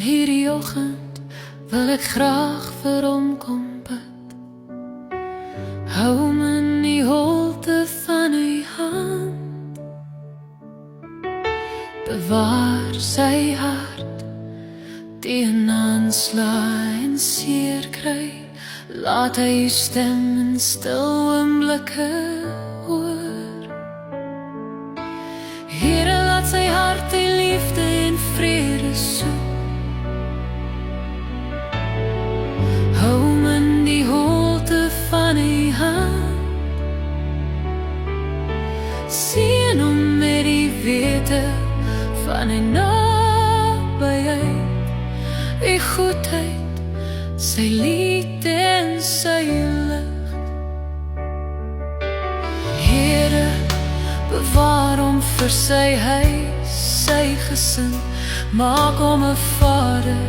hierdie oggend wil ek graag vir hom kom bid. Hou hom in die holte van u hand, bewaar sy hart teen aanslae en seer kry. Laat hy u stem in stil oomblikke hoor. Here, laat sy hart die liefde en vrede soek. Hou hom in die holte van u hand, seën hom met die wete van u nabyheid, u goedheid, sy lied en sy lig. Here, bewaar hom vir sy huis, sy gesin, maak hom 'n vader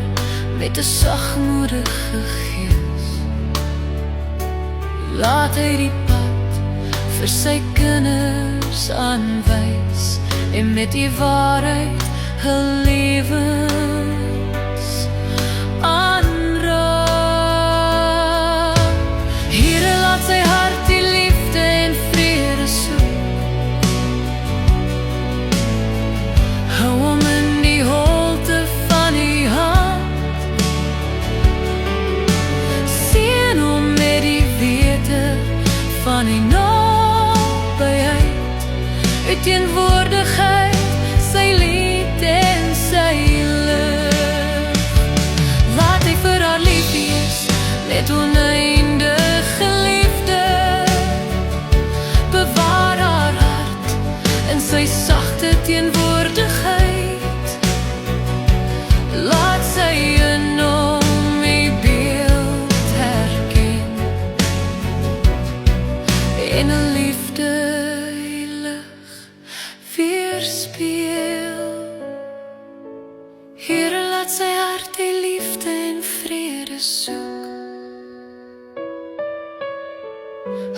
met 'n sagmoedige gees. Laat hy die pad vir sy kinders aanwys en met die waarheid hul lewens aanraak. Here, laat sy hart die liefde en vrede soek. Hou hom in die holte van u hand, seën hom met die wete van u nabyheid, u teenwoordigheid, sy lied en sy lig. Laat hy vir haar lief wees met oneindige liefde, bewaar haar hart in sy sagte teenwoordigheid. Laat sy in hom u beeld herken en 'n liefde lig weerspieël. Here, laat sy hart die liefde en vrede soek.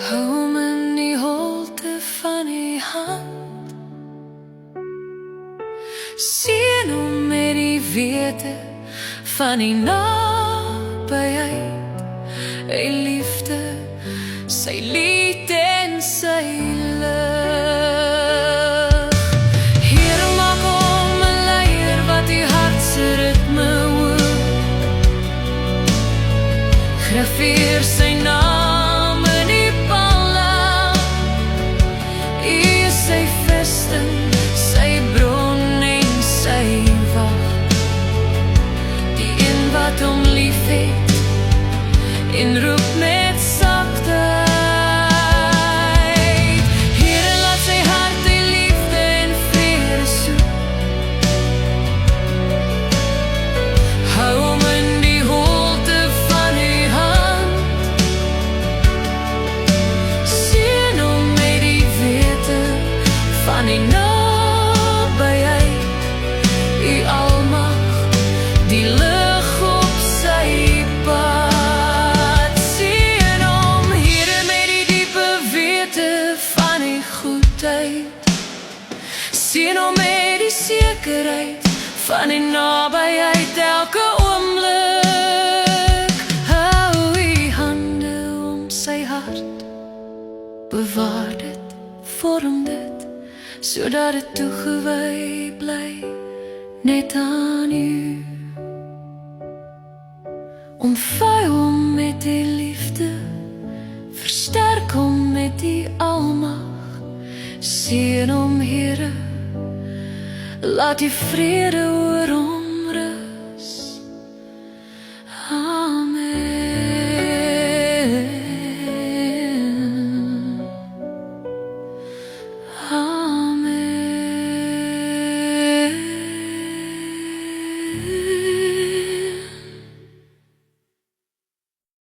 Hou hom in die holte van u hand, seën hom met die wete van u nabyheid, u liefde, sy lied en sy lig. Here, maak hom 'n leier wat u hart se ritme hoor. Graveer sy naam in die palm. U is sy vesting, sy bron en sy wag, die een wat hom liefhet en roep met sagtheid. Here, laat sy hart die liefde en vrede soek. Hou hom in die holte van u hand, seën hom met die wete van u nabyheid, u almag, die lig op sy pad. Seën hom, Here, met die diepe wete van u goedheid, seën hom met die sekerheid van u nabyheid elke oomblik. Hou u hande om sy hart, bewaar dit, vorm dit, sodat dit toegewy bly net aan u. Omvou hom met die liefde, versterk hom met die almag, seën hom, Here, laat die vrede oor hom